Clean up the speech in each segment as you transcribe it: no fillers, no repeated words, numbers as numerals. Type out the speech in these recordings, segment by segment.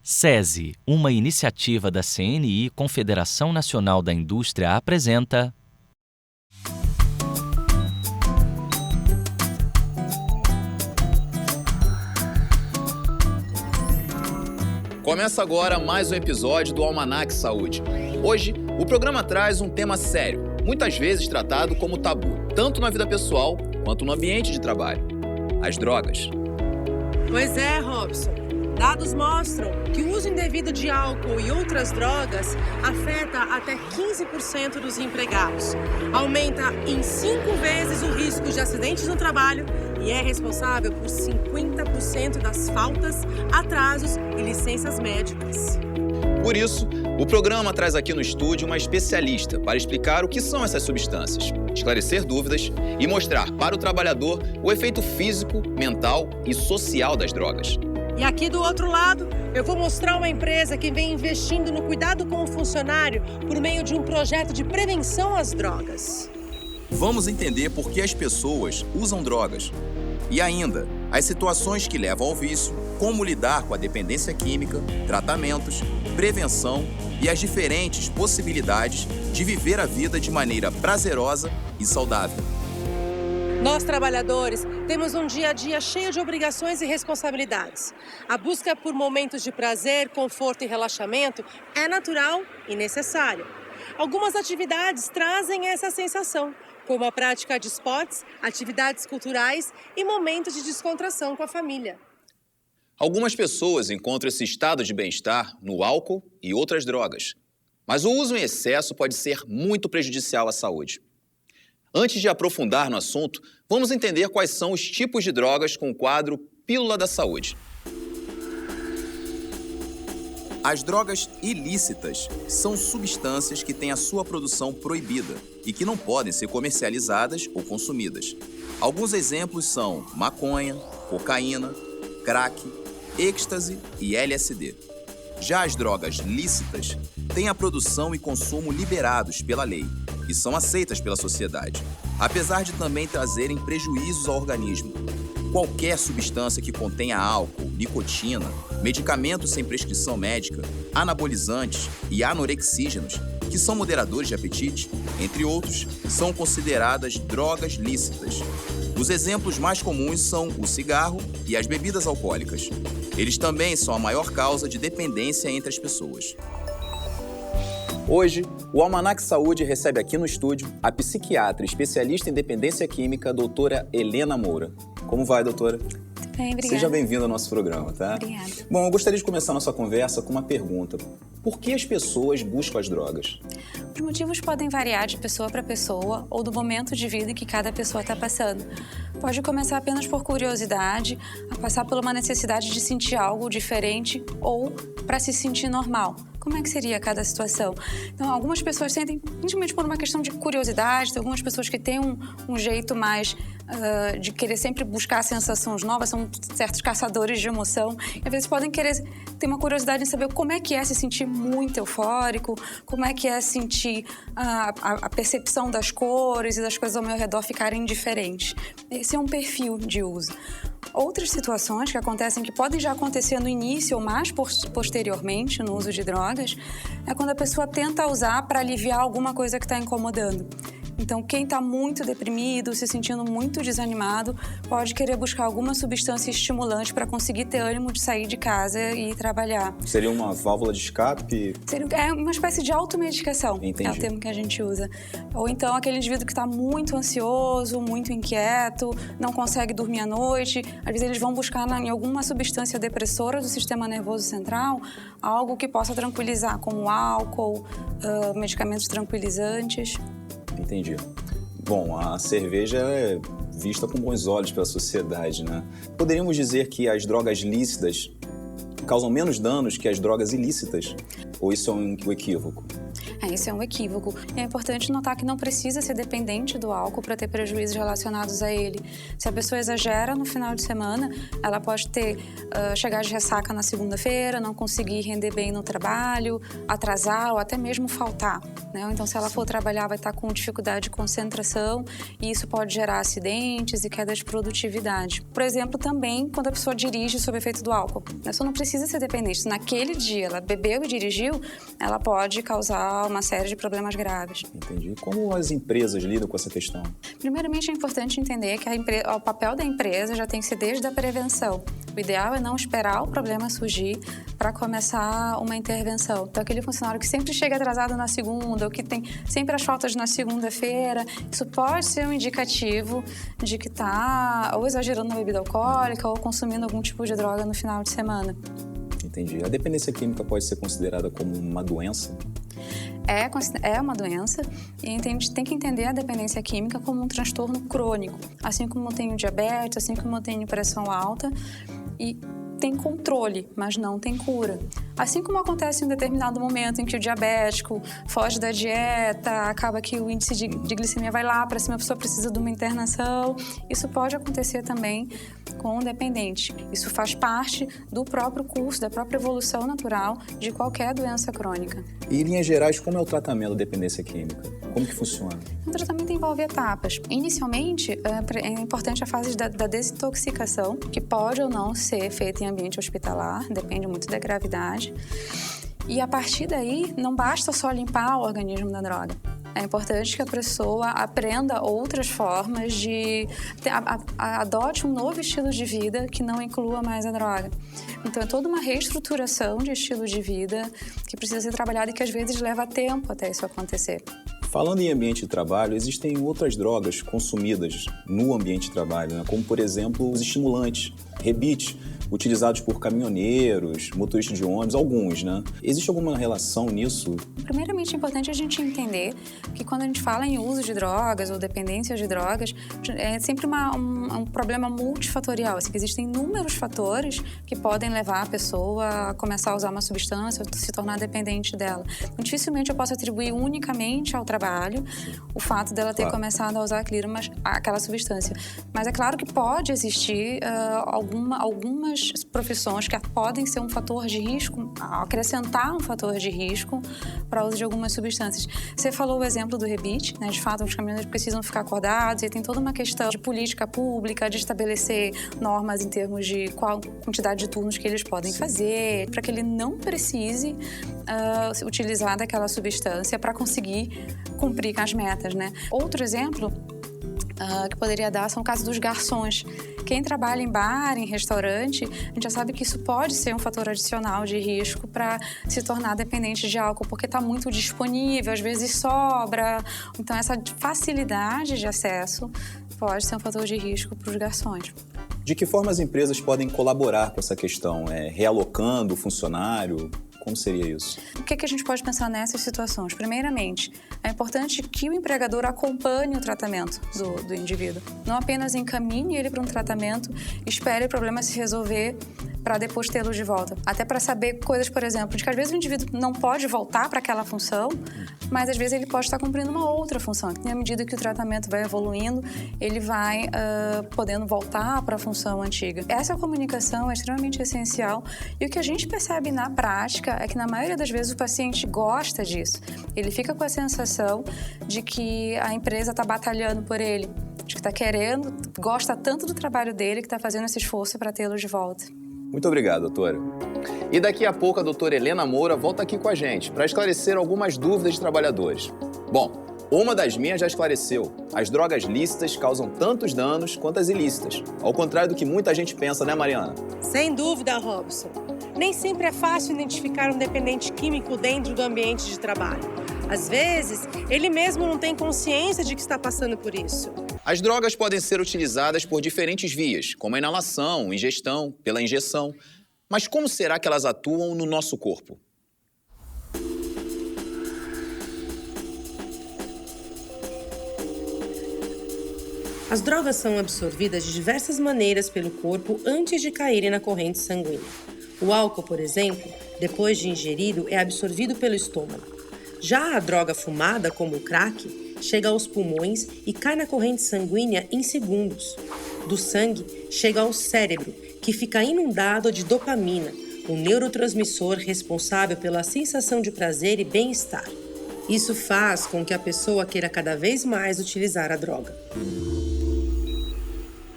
SESI, uma iniciativa da CNI, Confederação Nacional da Indústria, apresenta... Começa agora mais um episódio do Almanac Saúde. Hoje, o programa traz um tema sério, muitas vezes tratado como tabu, tanto na vida pessoal quanto no ambiente de trabalho: as drogas. Pois é, Robson. Dados mostram que o uso indevido de álcool e outras drogas afeta até 15% dos empregados. Aumenta em 5 vezes o risco de acidentes no trabalho e é responsável por 50% das faltas, atrasos e licenças médicas. Por isso, o programa traz aqui no estúdio uma especialista para explicar o que são essas substâncias, esclarecer dúvidas e mostrar para o trabalhador o efeito físico, mental e social das drogas. E aqui do outro lado, eu vou mostrar uma empresa que vem investindo no cuidado com o funcionário por meio de um projeto de prevenção às drogas. Vamos entender por que as pessoas usam drogas. E ainda, as situações que levam ao vício, como lidar com a dependência química, tratamentos, prevenção e as diferentes possibilidades de viver a vida de maneira prazerosa e saudável. Nós, trabalhadores, temos um dia a dia cheio de obrigações e responsabilidades. A busca por momentos de prazer, conforto e relaxamento é natural e necessária. Algumas atividades trazem essa sensação, como a prática de esportes, atividades culturais e momentos de descontração com a família. Algumas pessoas encontram esse estado de bem-estar no álcool e outras drogas. Mas o uso em excesso pode ser muito prejudicial à saúde. Antes de aprofundar no assunto, vamos entender quais são os tipos de drogas com o quadro Pílula da Saúde. As drogas ilícitas são substâncias que têm a sua produção proibida e que não podem ser comercializadas ou consumidas. Alguns exemplos são maconha, cocaína, crack, êxtase e LSD. Já as drogas lícitas têm a produção e consumo liberados pela lei e são aceitas pela sociedade, apesar de também trazerem prejuízos ao organismo. Qualquer substância que contenha álcool, nicotina, medicamentos sem prescrição médica, anabolizantes e anorexígenos, que são moderadores de apetite, entre outros, são consideradas drogas lícitas. Os exemplos mais comuns são o cigarro e as bebidas alcoólicas. Eles também são a maior causa de dependência entre as pessoas. Hoje, o Almanac Saúde recebe aqui no estúdio a psiquiatra e especialista em dependência química, doutora Helena Moura. Como vai, doutora? Bem, obrigada. Seja bem-vinda ao nosso programa, tá? Obrigada. Bom, eu gostaria de começar a nossa conversa com uma pergunta. Por que as pessoas buscam as drogas? Os motivos podem variar de pessoa para pessoa ou do momento de vida que cada pessoa está passando. Pode começar apenas por curiosidade, a passar por uma necessidade de sentir algo diferente ou para se sentir normal. Como é que seria cada situação? Então, algumas pessoas sentem, principalmente por uma questão de curiosidade, tem algumas pessoas que têm um jeito mais de querer sempre buscar sensações novas, são certos caçadores de emoção, e às vezes podem querer ter uma curiosidade em saber como é que é se sentir muito eufórico, como é que é sentir a percepção das cores e das coisas ao meu redor ficarem diferentes. Esse é um perfil de uso. Outras situações que acontecem, que podem já acontecer no início ou mais posteriormente no uso de drogas, é quando a pessoa tenta usar para aliviar alguma coisa que está incomodando. Então, quem está muito deprimido, se sentindo muito desanimado, pode querer buscar alguma substância estimulante para conseguir ter ânimo de sair de casa e trabalhar. Seria uma válvula de escape? É uma espécie de automedicação. Entendi. É o termo que a gente usa. Ou então aquele indivíduo que está muito ansioso, muito inquieto, não consegue dormir à noite. Às vezes eles vão buscar em alguma substância depressora do sistema nervoso central algo que possa tranquilizar, como álcool, medicamentos tranquilizantes. Entendi. Bom, a cerveja é vista com bons olhos pela sociedade, né? Poderíamos dizer que as drogas lícitas causam menos danos que as drogas ilícitas? Ou isso é um equívoco? Esse é um equívoco. E é importante notar que não precisa ser dependente do álcool para ter prejuízos relacionados a ele. Se a pessoa exagera no final de semana, ela pode chegar de ressaca na segunda-feira, não conseguir render bem no trabalho, atrasar ou até mesmo faltar, né? Então, se ela for trabalhar, vai estar com dificuldade de concentração e isso pode gerar acidentes e queda de produtividade. Por exemplo, também quando a pessoa dirige sob efeito do álcool. A pessoa não precisa ser dependente. Se naquele dia ela bebeu e dirigiu, ela pode causar uma série de problemas graves. Entendi. Como as empresas lidam com essa questão? Primeiramente, é importante entender que o papel da empresa já tem que ser desde a prevenção. O ideal é não esperar o problema surgir para começar uma intervenção. Então, aquele funcionário que sempre chega atrasado na segunda, ou que tem sempre as faltas na segunda-feira, isso pode ser um indicativo de que está ou exagerando na bebida alcoólica ou consumindo algum tipo de droga no final de semana. Entendi. A dependência química pode ser considerada como uma doença? É uma doença e a gente tem que entender a dependência química como um transtorno crônico. Assim como eu tenho diabetes, assim como eu tenho pressão alta, e tem controle, mas não tem cura. Assim como acontece em um determinado momento em que o diabético foge da dieta, acaba que o índice de glicemia vai lá para cima, a pessoa precisa de uma internação. Isso pode acontecer também com o dependente. Isso faz parte do próprio curso, da própria evolução natural de qualquer doença crônica. E, em linhas gerais, como é o tratamento da dependência química? Como que funciona? O tratamento envolve etapas. Inicialmente, é importante a fase da desintoxicação, que pode ou não ser feita em ambiente hospitalar, depende muito da gravidade. E a partir daí, não basta só limpar o organismo da droga. É importante que a pessoa aprenda outras formas adote um novo estilo de vida que não inclua mais a droga. Então, é toda uma reestruturação de estilo de vida que precisa ser trabalhada e que às vezes leva tempo até isso acontecer. Falando em ambiente de trabalho, existem outras drogas consumidas no ambiente de trabalho, né? Como, por exemplo, os estimulantes, rebite, utilizados por caminhoneiros, motoristas de ônibus, alguns, né? Existe alguma relação nisso? Primeiramente, é importante a gente entender que quando a gente fala em uso de drogas ou dependência de drogas, é sempre um problema multifatorial, assim, que existem inúmeros fatores que podem levar a pessoa a começar a usar uma substância ou se tornar dependente dela. Então, dificilmente eu posso atribuir unicamente ao trabalho o fato dela ter começado a usar aquela substância. Mas é claro que pode existir algumas profissões que podem ser um fator de risco, acrescentar um fator de risco para o uso de algumas substâncias. Você falou o exemplo do rebite, né? De fato, os caminhoneiros precisam ficar acordados e tem toda uma questão de política pública, de estabelecer normas em termos de qual quantidade de turnos que eles podem fazer, para que ele não precise utilizar daquela substância para conseguir cumprir com as metas, né? Outro exemplo que poderia dar são o caso dos garçons. Quem trabalha em bar, em restaurante, a gente já sabe que isso pode ser um fator adicional de risco para se tornar dependente de álcool, porque está muito disponível, às vezes sobra. Então, essa facilidade de acesso pode ser um fator de risco para os garçons. De que forma as empresas podem colaborar com essa questão? Realocando o funcionário? Como seria isso? O que a gente pode pensar nessas situações? Primeiramente, é importante que o empregador acompanhe o tratamento do indivíduo. Não apenas encaminhe ele para um tratamento, espere o problema se resolver para depois tê-lo de volta. Até para saber coisas, por exemplo, de que às vezes o indivíduo não pode voltar para aquela função, mas às vezes ele pode estar cumprindo uma outra função. E à medida que o tratamento vai evoluindo, ele vai podendo voltar para a função antiga. Essa comunicação é extremamente essencial e o que a gente percebe na prática é que na maioria das vezes o paciente gosta disso. Ele fica com a sensação de que a empresa está batalhando por ele, de que está querendo, gosta tanto do trabalho dele que está fazendo esse esforço para tê-lo de volta. Muito obrigado, doutora. E daqui a pouco a doutora Helena Moura volta aqui com a gente para esclarecer algumas dúvidas de trabalhadores. Bom, uma das minhas já esclareceu. As drogas lícitas causam tantos danos quanto as ilícitas. Ao contrário do que muita gente pensa, né, Mariana? Sem dúvida, Robson. Nem sempre é fácil identificar um dependente químico dentro do ambiente de trabalho. Às vezes, ele mesmo não tem consciência de que está passando por isso. As drogas podem ser utilizadas por diferentes vias, como a inalação, ingestão, pela injeção. Mas como será que elas atuam no nosso corpo? As drogas são absorvidas de diversas maneiras pelo corpo antes de caírem na corrente sanguínea. O álcool, por exemplo, depois de ingerido, é absorvido pelo estômago. Já a droga fumada, como o crack, chega aos pulmões e cai na corrente sanguínea em segundos. Do sangue, chega ao cérebro, que fica inundado de dopamina, um neurotransmissor responsável pela sensação de prazer e bem-estar. Isso faz com que a pessoa queira cada vez mais utilizar a droga.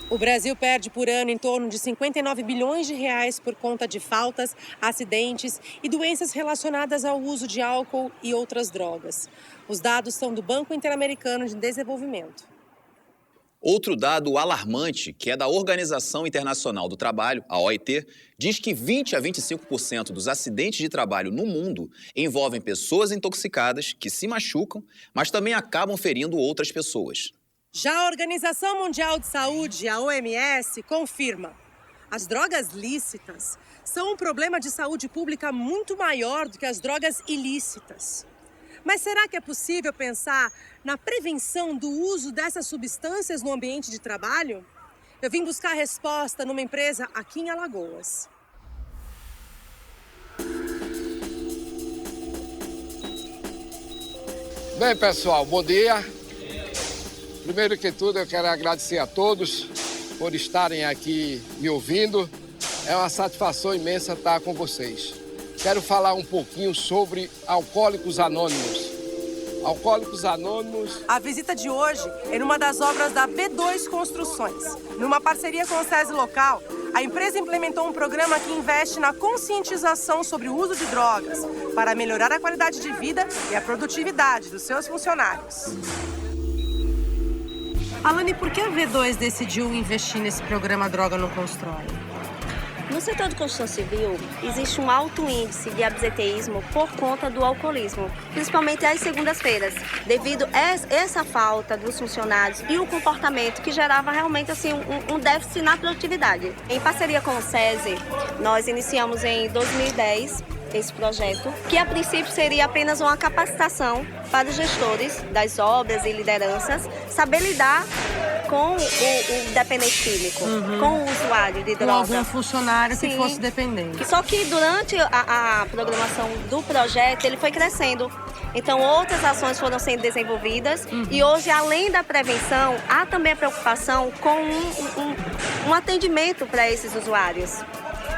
O Brasil perde por ano em torno de 59 bilhões de reais por conta de faltas, acidentes e doenças relacionadas ao uso de álcool e outras drogas. Os dados são do Banco Interamericano de Desenvolvimento. Outro dado alarmante, que é da Organização Internacional do Trabalho, a OIT, diz que 20 a 25% dos acidentes de trabalho no mundo envolvem pessoas intoxicadas que se machucam, mas também acabam ferindo outras pessoas. Já a Organização Mundial de Saúde, a OMS, confirma: as drogas lícitas são um problema de saúde pública muito maior do que as drogas ilícitas. Mas será que é possível pensar na prevenção do uso dessas substâncias no ambiente de trabalho? Eu vim buscar a resposta numa empresa aqui em Alagoas. Bem, pessoal, bom dia. Primeiro que tudo, eu quero agradecer a todos por estarem aqui me ouvindo. É uma satisfação imensa estar com vocês. Quero falar um pouquinho sobre Alcoólicos Anônimos. Alcoólicos Anônimos... A visita de hoje é numa das obras da B2 Construções. Numa parceria com o SESI local, a empresa implementou um programa que investe na conscientização sobre o uso de drogas para melhorar a qualidade de vida e a produtividade dos seus funcionários. Alane, por que a V2 decidiu investir nesse programa Droga Não Constrói? No setor de construção civil, existe um alto índice de absenteísmo por conta do alcoolismo, principalmente às segundas-feiras, devido a essa falta dos funcionários e o comportamento que gerava realmente assim, um déficit na produtividade. Em parceria com o SESI, nós iniciamos em 2010 esse projeto, que a princípio seria apenas uma capacitação para os gestores das obras e lideranças saber lidar com o dependente químico, com o usuário de droga. Com algum funcionário que Sim. fosse dependente. Só que durante a programação do projeto, ele foi crescendo. Então, outras ações foram sendo desenvolvidas e hoje, além da prevenção, há também a preocupação com um atendimento para esses usuários.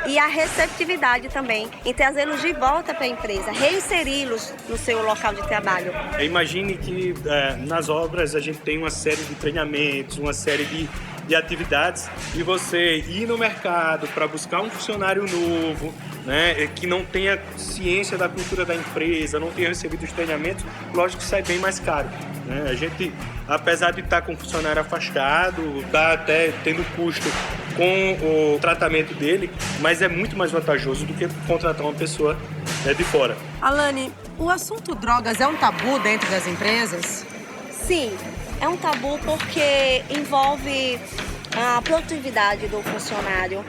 E a receptividade também, em trazê-los de volta para a empresa, reinseri-los no seu local de trabalho. Imagine que nas obras a gente tem uma série de treinamentos, uma série de atividades, e você ir no mercado para buscar um funcionário novo, né, que não tenha ciência da cultura da empresa, não tenha recebido os treinamentos, lógico que sai bem mais caro. Né? A gente, apesar de estar com o funcionário afastado, está até tendo custo com o tratamento dele, mas é muito mais vantajoso do que contratar uma pessoa de fora. Alane, o assunto drogas é um tabu dentro das empresas? Sim, é um tabu porque envolve a produtividade do funcionário.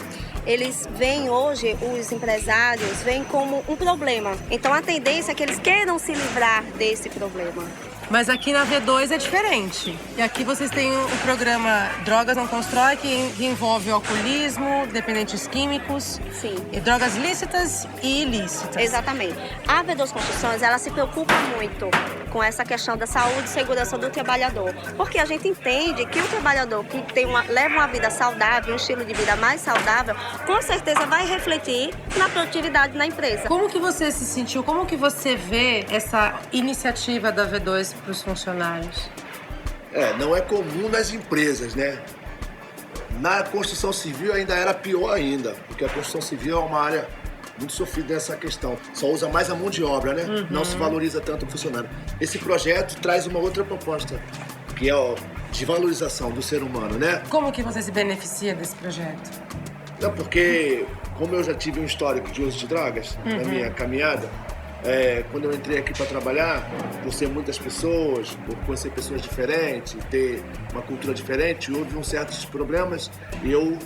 Eles veem hoje, os empresários, veem como um problema. Então a tendência é que eles queiram se livrar desse problema. Mas aqui na V2 é diferente. E aqui vocês têm o programa Drogas Não Constrói, que envolve o alcoolismo, dependentes químicos, Sim. E drogas lícitas e ilícitas. Exatamente. A V2 Construções, ela se preocupa muito com essa questão da saúde e segurança do trabalhador. Porque a gente entende que o trabalhador que leva uma vida saudável, um estilo de vida mais saudável, com certeza vai refletir na produtividade na empresa. Como que você se sentiu? Como que você vê essa iniciativa da V2 para os funcionários? Não é comum nas empresas, né? Na construção civil ainda era pior ainda, porque a construção civil é uma área muito sofrida nessa questão. Só usa mais a mão de obra, né? Não se valoriza tanto o funcionário. Esse projeto traz uma outra proposta, que é de valorização do ser humano, né? Como que você se beneficia desse projeto? Não, porque como eu já tive um histórico de uso de drogas na minha caminhada, quando eu entrei aqui para trabalhar, por ser muitas pessoas, por conhecer pessoas diferentes, ter uma cultura diferente, houve uns certos problemas e eu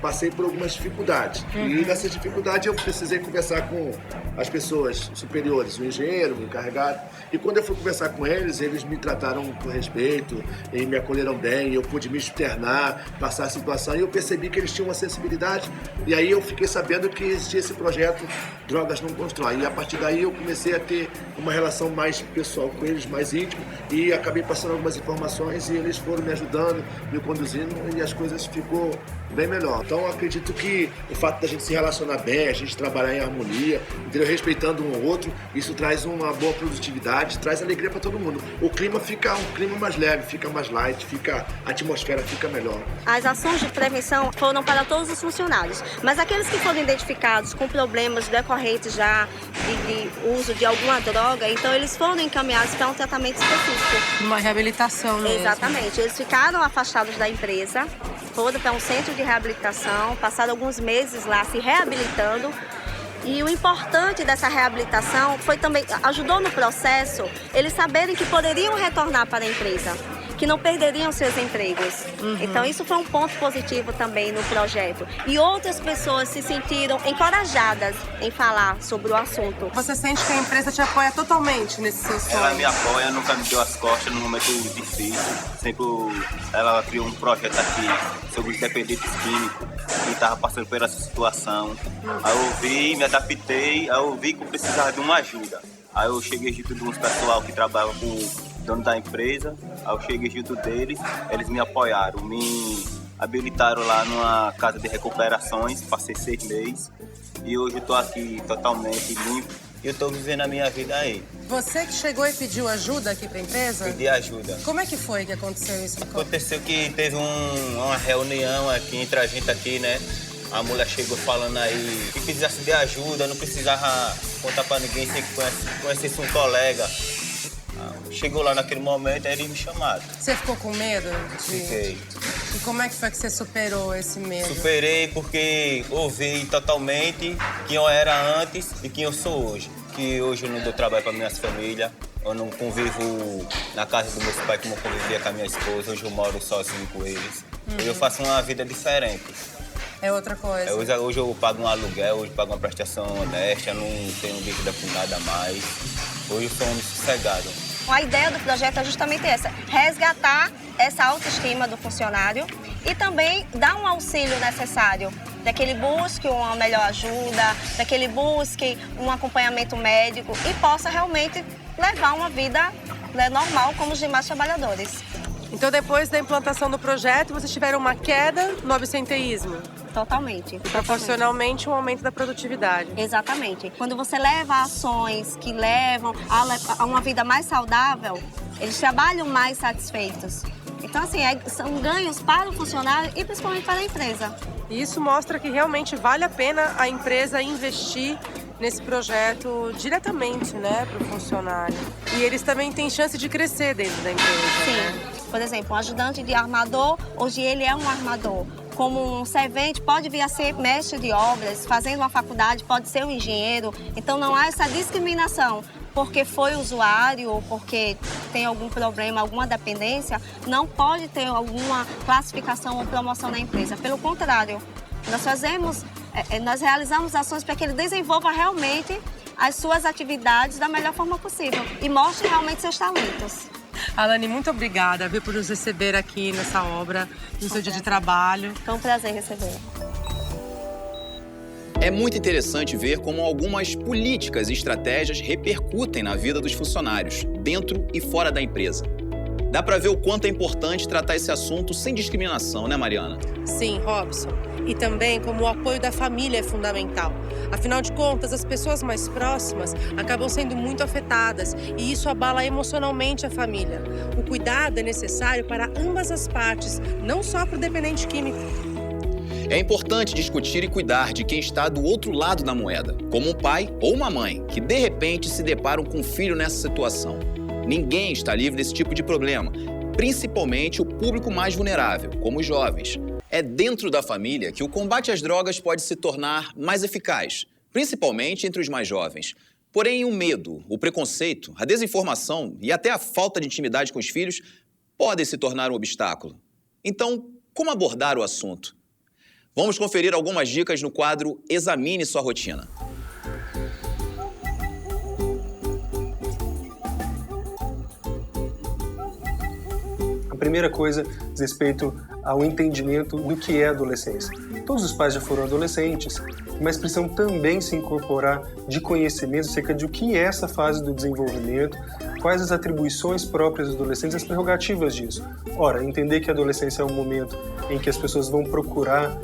passei por algumas dificuldades. E nessas dificuldades eu precisei conversar com as pessoas superiores, o engenheiro, o encarregado. E quando eu fui conversar com eles me trataram com respeito e me acolheram bem, eu pude me externar, passar a situação e eu percebi que eles tinham uma sensibilidade. E aí eu fiquei sabendo que existia esse projeto Drogas Não Constrói. E a partir daí eu comecei a ter uma relação mais pessoal com eles, mais íntimo, e acabei passando algumas informações e eles foram me ajudando, me conduzindo, e as coisas ficou bem melhor. Então eu acredito que o fato da gente se relacionar bem, a gente trabalhar em harmonia, entendeu? Respeitando um ao outro, isso traz uma boa produtividade, traz alegria para todo mundo. O clima fica um clima mais leve, fica mais light, a atmosfera fica melhor. As ações de prevenção foram para todos os funcionários, mas aqueles que foram identificados com problemas decorrentes já de uso de alguma droga, então eles foram encaminhados para um tratamento específico. Uma reabilitação mesmo. Exatamente. Eles ficaram afastados da empresa, foram para um centro de reabilitação, passaram alguns meses lá se reabilitando. E o importante dessa reabilitação foi também, ajudou no processo, eles saberem que poderiam retornar para a empresa, que não perderiam seus empregos. Então isso foi um ponto positivo também no projeto. E outras pessoas se sentiram encorajadas em falar sobre o assunto. Você sente que a empresa te apoia totalmente nesse seu sonho? Ela me apoia, nunca me deu as costas no momento difícil. Sempre ela criou um projeto aqui sobre os dependentes químicos que estavam passando por essa situação. Aí eu vi, me adaptei, aí eu vi que eu precisava de uma ajuda. Aí eu cheguei junto de uns pessoal que trabalhava com o dono da empresa, aí eu cheguei junto deles, eles me apoiaram, me habilitaram lá numa casa de recuperações, passei 6 meses e hoje eu tô aqui totalmente limpo e eu tô vivendo a minha vida aí. Você que chegou e pediu ajuda aqui pra empresa? Pedi ajuda. Como é que foi que aconteceu isso? Aconteceu que teve uma reunião aqui entre a gente aqui, né? A mulher chegou falando aí que precisasse de ajuda, não precisava contar pra ninguém, se conhecesse um colega. Chegou lá naquele momento, aí eles me chamaram. Você ficou com medo? Fiquei. E como é que foi que você superou esse medo? Superei porque ouvi totalmente quem eu era antes e quem eu sou hoje. Que hoje eu não dou trabalho para minhas famílias, eu não convivo na casa dos meus pais como eu convivia com a minha esposa, hoje eu moro sozinho com eles. Hoje eu faço uma vida diferente. É outra coisa. Hoje eu pago um aluguel, hoje eu pago uma prestação honesta, não tenho dívida com nada mais. Hoje eu sou um homem sossegado. A ideia do projeto é justamente essa, resgatar essa autoestima do funcionário e também dar um auxílio necessário, para que ele busque uma melhor ajuda, para que ele busque um acompanhamento médico e possa realmente levar uma vida normal como os demais trabalhadores. Então, depois da implantação do projeto, vocês tiveram uma queda no absenteísmo? Totalmente. E proporcionalmente um aumento da produtividade. Exatamente. Quando você leva ações que levam a uma vida mais saudável, eles trabalham mais satisfeitos. Então, assim, são ganhos para o funcionário e principalmente para a empresa. E isso mostra que realmente vale a pena a empresa investir nesse projeto diretamente, né, para o funcionário. E eles também têm chance de crescer dentro da empresa. Sim. Né? Por exemplo, um ajudante de armador, hoje ele é um armador. Como um servente pode vir a ser mestre de obras, fazendo uma faculdade pode ser um engenheiro. Então não há essa discriminação. Porque foi usuário ou porque tem algum problema, alguma dependência, não pode ter alguma classificação ou promoção na empresa. Pelo contrário, nós realizamos ações para que ele desenvolva realmente as suas atividades da melhor forma possível e mostre realmente seus talentos. Alane, muito obrigada por nos receber aqui nessa obra, no seu dia de trabalho. Foi um prazer receber. É muito interessante ver como algumas políticas e estratégias repercutem na vida dos funcionários, dentro e fora da empresa. Dá para ver o quanto é importante tratar esse assunto sem discriminação, né, Mariana? Sim, Robson. E também como o apoio da família é fundamental. Afinal de contas, as pessoas mais próximas acabam sendo muito afetadas e isso abala emocionalmente a família. O cuidado é necessário para ambas as partes, não só para o dependente químico. É importante discutir e cuidar de quem está do outro lado da moeda, como um pai ou uma mãe, que de repente se deparam com um filho nessa situação. Ninguém está livre desse tipo de problema, principalmente o público mais vulnerável, como os jovens. É dentro da família que o combate às drogas pode se tornar mais eficaz, principalmente entre os mais jovens. Porém, o medo, o preconceito, a desinformação e até a falta de intimidade com os filhos podem se tornar um obstáculo. Então, como abordar o assunto? Vamos conferir algumas dicas no quadro Examine Sua Rotina. A primeira coisa diz respeito ao entendimento do que é adolescência. todos os pais já foram adolescentes, mas precisam também se incorporar de conhecimento acerca de o que é essa fase do desenvolvimento, quais as atribuições próprias dos adolescentes, as prerrogativas disso. Ora, entender que a adolescência é um momento em que as pessoas vão procurar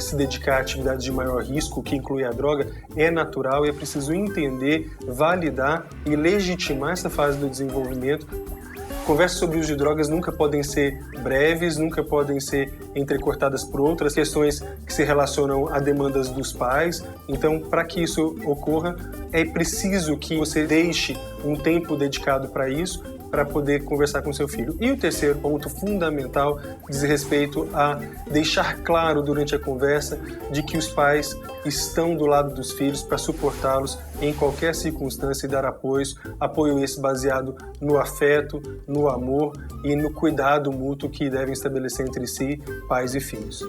se dedicar a atividades de maior risco, que inclui a droga, é natural e é preciso entender, validar e legitimar essa fase do desenvolvimento. Conversas sobre o uso de drogas nunca podem ser breves, nunca podem ser entrecortadas por outras questões que se relacionam a demandas dos pais. Então, para que isso ocorra, é preciso que você deixe um tempo dedicado para isso, para poder conversar com seu filho. E o terceiro ponto fundamental diz respeito a deixar claro durante a conversa de que os pais estão do lado dos filhos para suportá-los em qualquer circunstância e dar apoio esse baseado no afeto, no amor e no cuidado mútuo que devem estabelecer entre si, pais e filhos.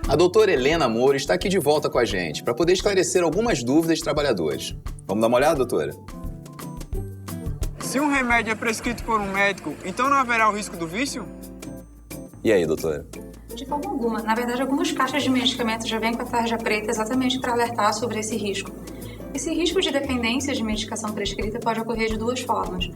A doutora Helena Moura está aqui de volta com a gente para poder esclarecer algumas dúvidas de trabalhadores. Vamos dar uma olhada, doutora? Se um remédio é prescrito por um médico, então não haverá o risco do vício? E aí, doutora? De forma alguma. Na verdade, algumas caixas de medicamentos já vêm com a tarja preta exatamente para alertar sobre esse risco. Esse risco de dependência de medicação prescrita pode ocorrer de duas formas.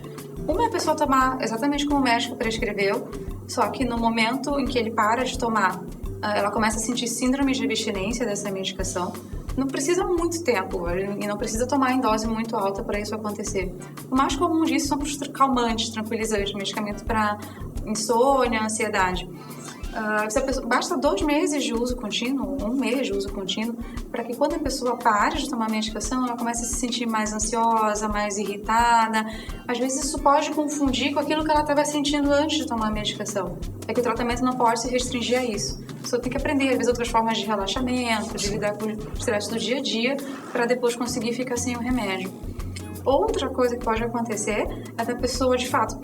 Uma é a pessoa tomar exatamente como o médico prescreveu, só que no momento em que ele para de tomar, ela começa a sentir síndrome de abstinência dessa medicação. Não precisa muito tempo e não precisa tomar em dose muito alta para isso acontecer. O mais comum disso são os calmantes, tranquilizantes, medicamento para insônia, ansiedade. Basta 2 meses de uso contínuo, 1 mês de uso contínuo, para que quando a pessoa pare de tomar medicação, ela comece a se sentir mais ansiosa, mais irritada. Às vezes isso pode confundir com aquilo que ela estava sentindo antes de tomar a medicação. É que o tratamento não pode se restringir a isso. A pessoa tem que aprender, às vezes, outras formas de relaxamento, de lidar com o estresse do dia a dia, para depois conseguir ficar sem o remédio. Outra coisa que pode acontecer é da pessoa, de fato,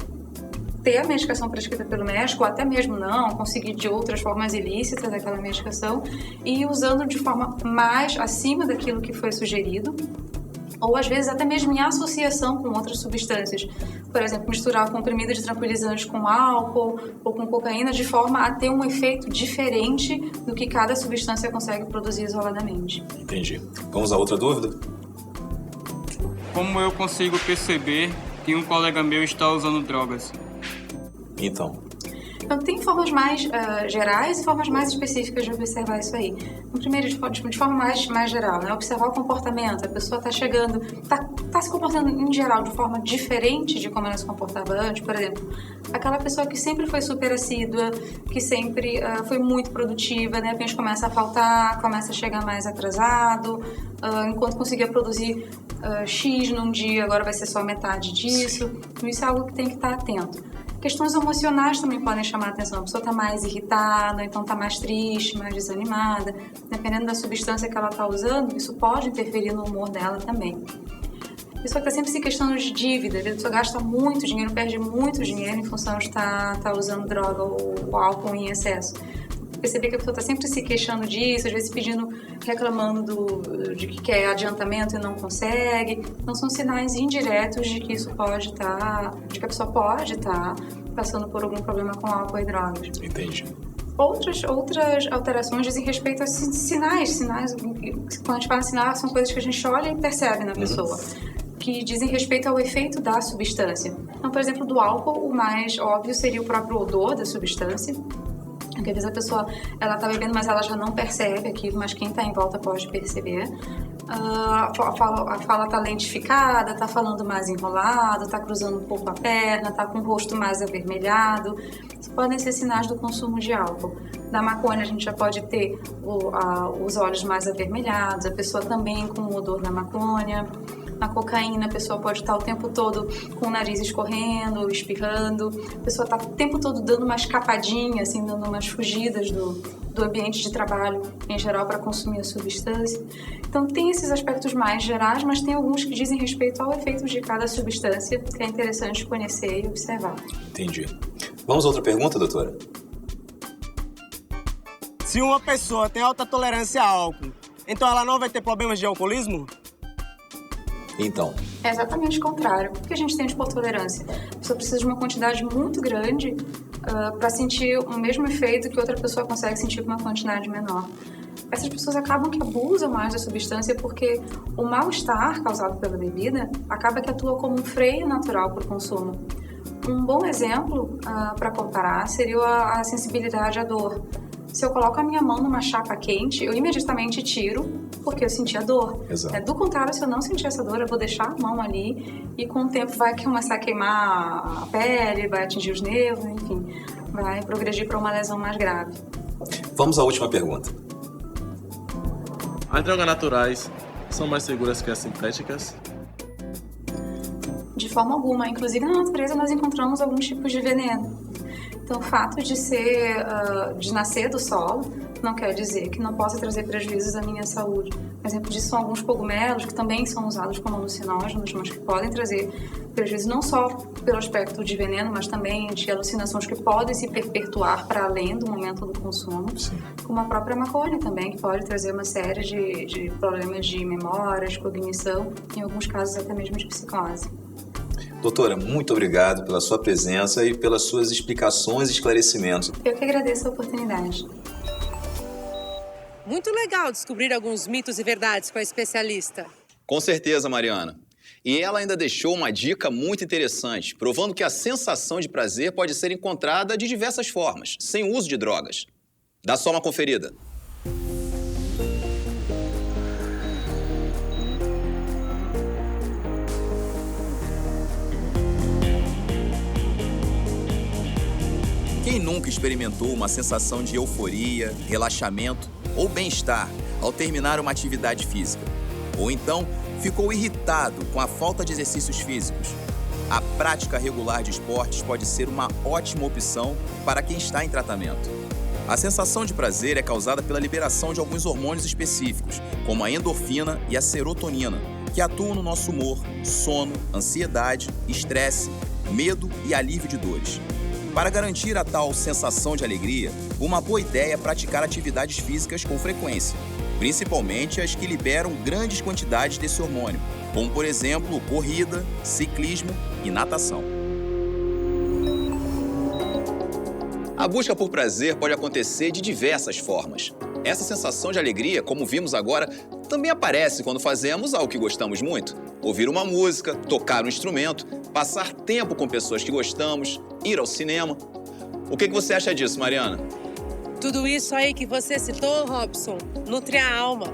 ter a medicação prescrita pelo médico, ou até mesmo não, conseguir de outras formas ilícitas aquela medicação e ir usando de forma mais acima daquilo que foi sugerido, ou às vezes até mesmo em associação com outras substâncias. Por exemplo, misturar comprimido de tranquilizante com álcool ou com cocaína de forma a ter um efeito diferente do que cada substância consegue produzir isoladamente. Entendi. Vamos a outra dúvida? Como eu consigo perceber que um colega meu está usando drogas? Então, tem formas mais gerais e formas mais específicas de observar isso aí. Primeiro, de forma mais geral, né? Observar o comportamento. A pessoa está chegando, está se comportando em geral de forma diferente de como ela se comportava antes. Por exemplo, aquela pessoa que sempre foi super assídua, que sempre foi muito produtiva, de repente começa a faltar, começa a chegar mais atrasado, enquanto conseguia produzir X num dia, agora vai ser só metade disso. Então, isso é algo que tem que estar atento. Questões emocionais também podem chamar a atenção. A pessoa está mais irritada, então está mais triste, mais desanimada. Dependendo da substância que ela está usando, isso pode interferir no humor dela também. A pessoa que está sempre se questionando de dívida, a pessoa gasta muito dinheiro, perde muito dinheiro em função de estar usando droga ou álcool em excesso. Perceber que a pessoa está sempre se queixando disso, às vezes reclamando de que quer adiantamento e não consegue. Então são sinais indiretos de que isso pode de que a pessoa pode estar passando por algum problema com álcool e drogas. Entendi. Outras alterações dizem respeito a sinais. Quando a gente fala sinal, são coisas que a gente olha e percebe na pessoa. Que dizem respeito ao efeito da substância. Então, por exemplo, do álcool, o mais óbvio seria o próprio odor da substância. Porque às vezes a pessoa está bebendo, mas ela já não percebe aquilo, mas quem está em volta pode perceber. A fala está lentificada, está falando mais enrolado, está cruzando um pouco a perna, está com o rosto mais avermelhado. Isso podem ser sinais do consumo de álcool. Na maconha a gente já pode ter os olhos mais avermelhados, a pessoa também com o odor da maconha. Na cocaína, a pessoa pode estar o tempo todo com o nariz escorrendo, espirrando. A pessoa está o tempo todo dando uma escapadinha, assim, dando umas fugidas do ambiente de trabalho, em geral, para consumir a substância. Então, tem esses aspectos mais gerais, mas tem alguns que dizem respeito ao efeito de cada substância, que é interessante conhecer e observar. Entendi. Vamos a outra pergunta, doutora? Se uma pessoa tem alta tolerância a álcool, então ela não vai ter problemas de alcoolismo? Então. É exatamente o contrário. O que a gente tem de hipotolerância? A pessoa precisa de uma quantidade muito grande para sentir o mesmo efeito que outra pessoa consegue sentir com uma quantidade menor. Essas pessoas acabam que abusam mais da substância porque o mal-estar causado pela bebida acaba que atua como um freio natural para o consumo. Um bom exemplo para comparar seria a sensibilidade à dor. Se eu coloco a minha mão numa chapa quente, eu imediatamente tiro porque eu senti a dor. Exato. Do contrário, se eu não sentir essa dor, eu vou deixar a mão ali e com o tempo vai começar a queimar a pele, vai atingir os nervos, enfim, vai progredir para uma lesão mais grave. Vamos à última pergunta. As drogas naturais são mais seguras que as sintéticas? De forma alguma. Inclusive, na natureza, nós encontramos alguns tipos de veneno. Então, o fato de nascer do solo não quer dizer que não possa trazer prejuízos à minha saúde. Um exemplo disso são alguns cogumelos que também são usados como alucinógenos, mas que podem trazer prejuízos não só pelo aspecto de veneno, mas também de alucinações que podem se perpetuar para além do momento do consumo. Sim. Como a própria maconha também, que pode trazer uma série de problemas de memória, de cognição, em alguns casos até mesmo de psicose. Doutora, muito obrigado pela sua presença e pelas suas explicações e esclarecimentos. Eu que agradeço a oportunidade. Muito legal descobrir alguns mitos e verdades com a especialista. Com certeza, Mariana. E ela ainda deixou uma dica muito interessante, provando que a sensação de prazer pode ser encontrada de diversas formas, sem o uso de drogas. Dá só uma conferida. Quem nunca experimentou uma sensação de euforia, relaxamento ou bem-estar ao terminar uma atividade física? Ou então ficou irritado com a falta de exercícios físicos? A prática regular de esportes pode ser uma ótima opção para quem está em tratamento. A sensação de prazer é causada pela liberação de alguns hormônios específicos, como a endorfina e a serotonina, que atuam no nosso humor, sono, ansiedade, estresse, medo e alívio de dores. Para garantir a tal sensação de alegria, uma boa ideia é praticar atividades físicas com frequência, principalmente as que liberam grandes quantidades desse hormônio, como, por exemplo, corrida, ciclismo e natação. A busca por prazer pode acontecer de diversas formas. Essa sensação de alegria, como vimos agora, também aparece quando fazemos algo que gostamos muito. Ouvir uma música, tocar um instrumento, passar tempo com pessoas que gostamos, ir ao cinema. O que você acha disso, Mariana? Tudo isso aí que você citou, Robson, nutre a alma.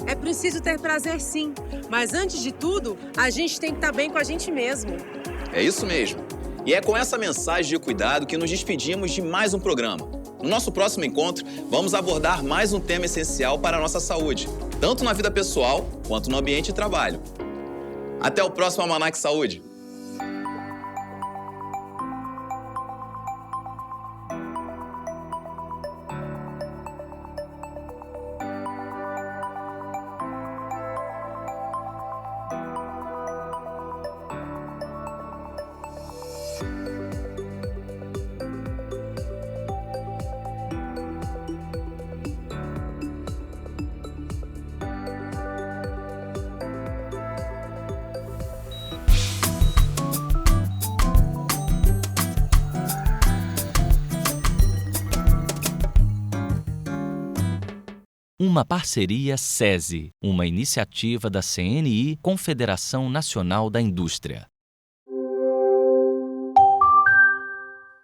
É preciso ter prazer sim, mas antes de tudo, a gente tem que estar bem com a gente mesmo. É isso mesmo. E é com essa mensagem de cuidado que nos despedimos de mais um programa. No nosso próximo encontro, vamos abordar mais um tema essencial para a nossa saúde, tanto na vida pessoal quanto no ambiente de trabalho. Até o próximo Almanac Saúde! Uma parceria SESI, uma iniciativa da CNI, Confederação Nacional da Indústria.